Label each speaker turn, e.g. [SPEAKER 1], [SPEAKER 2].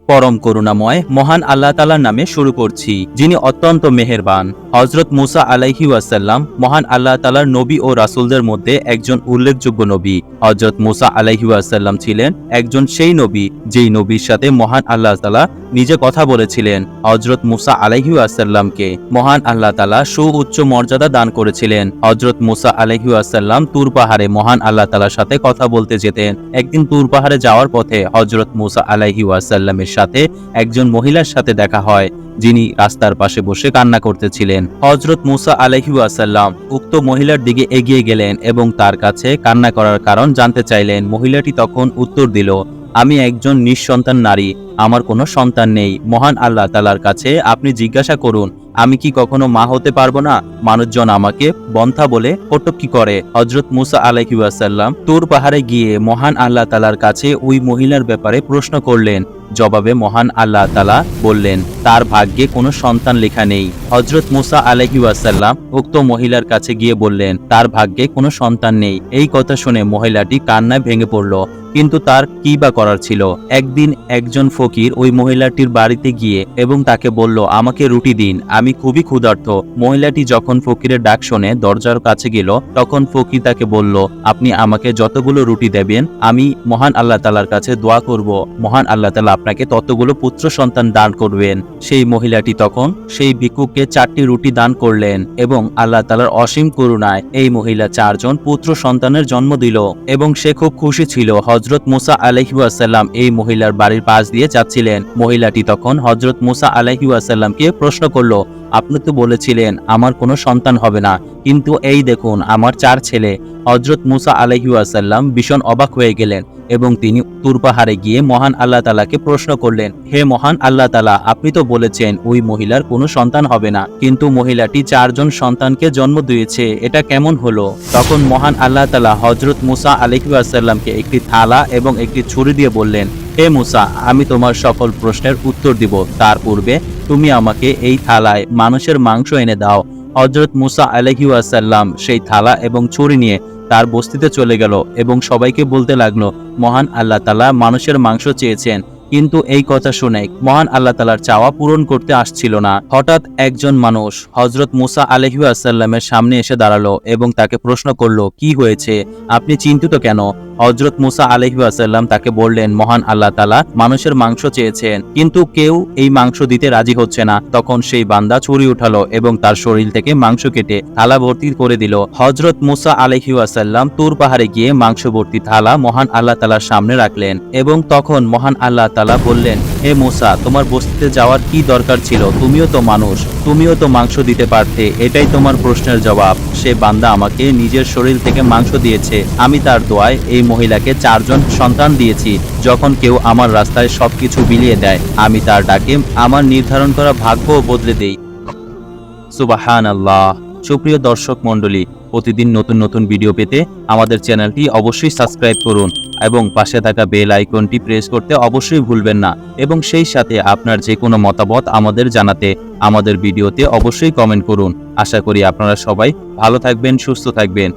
[SPEAKER 1] পরম করুণাময় মহান আল্লাহ তাআলার নামে শুরু করছি, যিনি অত্যন্ত মেহেরবান। হযরত মুসা আলাইহি ওয়াসাল্লাম মহান আল্লাহ তাআলার নবী ও রাসূলদের মধ্যে একজন উল্লেখযোগ্য নবী। হযরত মুসা আলাইহি ওয়াসাল্লাম ছিলেন একজন সেই নবী যেই নবীর সাথে মহান আল্লাহ তাআলা নিজে কথা বলেছিলেন। হযরত মুসা আলাইহি ওয়াসাল্লামকে মহান আল্লাহ তাআলা সুউচ্চ মর্যাদা দান করেছিলেন। হযরত মুসা আলাইহি ওয়াসাল্লাম তুর পাহাড়ে মহান আল্লাহ তাআলার সাথে কথা বলতে যেতেন। একদিন তুর পাহাড়ে যাওয়ার পথে হযরত মুসা আলাইহি ওয়াসাল্লামের সাথে একজন মহিলার সাথে দেখা হয়, যিনি রাস্তার পাশে বসে কান্না করতেছিলেন। হযরত মুসা আলাইহি ওয়াসাল্লাম উক্ত মহিলার দিকে এগিয়ে গেলেন এবং তার কাছে কান্না করার কারণ জানতে চাইলেন। মহিলাটি তখন উত্তর দিল, আমি একজন নিঃসন্তান নারী, আমার কোনো সন্তান নেই। মহান আল্লাহ তাআলার কাছে আপনি জিজ্ঞাসা করুন, আমি কি কখনো মা হতে পারবো না? মানুষজন আমাকে বন্থা বলে কটূক্তি করে। হযরত মুসা আলাইহি ওয়াসাল্লাম তুর পাহাড়ে গিয়ে মহান আল্লাহ তাআলার কাছে ওই মহিলার ব্যাপারে প্রশ্ন করলেন। জবাবে মহান আল্লাহ তাআলা বললেন, তার ভাগ্যে কোনো সন্তান লেখা নেই। হযরত মুসা আলাইহি ওয়াসাল্লাম উক্ত মহিলার কাছে গিয়ে বললেন, তার ভাগ্যে কোনো সন্তান নেই। এই কথা শুনে মহিলাটি কান্নায় ভেঙে পড়ল, কিন্তু তার কি বা করার ছিল। একদিন একজন ফকির ওই মহিলাটির বাড়িতে গিয়ে এবং তাকে বলল, আমাকে রুটি দিন, আমি খুবই ক্ষুধার্ত। মহিলাটি যখন ফকিরের ডাক শুনে দরজার কাছে গেল, তখন ফকির তাকে বলল, আপনি আমাকে যতগুলো রুটি দেবেন আমি মহান আল্লাহ তাআলার কাছে দোয়া করব, মহান আল্লাহ তাআলা আপনাকে ততগুলো পুত্র সন্তান দান করবেন। সেই মহিলাটি তখন সেই ভিক্ষুককে 4টি রুটি দান করলেন এবং আল্লাহ তাআলার অসীম করুণায় এই মহিলা 4 জন পুত্র সন্তানের জন্ম দিল এবং সে খুব খুশি ছিল। হযরত মুসা আলাইহি ওয়াসাল্লাম এই মহিলার বাড়ির পাশ দিয়ে যাচ্ছিলেন। মহিলাটি তখন হযরত মুসা আলাইহি ওয়াসাল্লামকে প্রশ্ন করল, আপনি তো বলেছিলেন আমার কোনো সন্তান হবে না, কিন্তু এই দেখুন আমার 4 ছেলে। হযরত মুসা আলাইহি ওয়াসাল্লাম ভীষণ অবাক হয়ে গেলেন এবং তিনি তুর পাহাড়ে গিয়ে মহান আল্লাহ তাআলাকে প্রশ্ন করলেন, হে মহান আল্লাহ তাআলা, আপনি তো বলেছেন ওই মহিলার কোনো সন্তান হবে না, কিন্তু মহিলাটি 4 জন সন্তানকে জন্ম দিয়েছে, এটা কেমন হলো? তখন মহান আল্লাহ তাআলা হযরত মুসা আলাইহি ওয়াসাল্লামকে একটি থালা এবং একটি ছুরি দিয়ে বললেন, হে মুসা, আমি তোমার সকল প্রশ্নের উত্তর দিব, তার পূর্বে তুমি আমাকে এই থালায় মানুষের মাংস এনে দাও। হযরত মুসা আলাইহি ওয়াসাল্লাম সেই থালা এবং ছুরি নিয়ে তার বস্তিতে চলে গেল এবং সবাইকে বলতে লাগলো, মহান আল্লাহ তাআলা মানুষের মাংস চেয়েছেন, কিন্তু এই কথা শুনে মহান আল্লাহ তাআলার চাওয়া পূরণ করতে আসছিল না। হঠাৎ একজন মানুষ হযরত মুসা আলাইহি ওয়াসাল্লামের সামনে এসে দাঁড়ালো এবং তাকে প্রশ্ন করলো, কি হয়েছে, আপনি চিন্তিত কেন? হযরত মুসা আলাইহি ওয়াসাল্লাম তাকে বললেন, মহান আল্লাহ তাআলা মানুষের মাংস চেয়েছেন, কিন্তু কেউ এই মাংস দিতে রাজি হচ্ছে না। তখন সেই বান্দা ছুরি উঠালো এবং তার শরীর থেকে মাংস কেটে থালা ভর্তি করে দিল। হযরত মুসা আলাইহি ওয়াসাল্লাম তুর পাহাড়ে গিয়ে মাংস ভর্তি থালা মহান আল্লাহ তাআলার সামনে রাখলেন এবং তখন মহান আল্লাহ তাআলা বললেন, হে মুসা, তোমার বস্তিতে যাওয়ার কি দরকার ছিল? তুমিও তো মানুষ, তুমিও তো মাংস দিতে পারতে, এটাই তোমার প্রশ্নের জবাব। সে বান্দা আমাকে নিজের শরীর থেকে মাংস দিয়েছে, আমি তার দোয়ায় এই মহিলাকে 4 জন সন্তান দিয়েছি। যখন কেউ আমার রাস্তায় সবকিছু বিলিয়ে দেয়, আমি তার ডাকে আমার নির্ধারণ করা ভাগ্য বদলে দেই। সুবহানাল্লাহ। সুপ্রিয় দর্শক মণ্ডলী, প্রতিদিন নতুন নতুন ভিডিও পেতে আমাদের চ্যানেলটি অবশ্যই সাবস্ক্রাইব করুন এবং পাশে থাকা বেল আইকনটি প্রেস করতে অবশ্যই ভুলবেন না এবং সেই সাথে আপনার যে কোনো মতামত আমাদের জানাতে আমাদের ভিডিওতে অবশ্যই কমেন্ট করুন। আশা করি আপনারা সবাই ভালো থাকবেন, সুস্থ থাকবেন।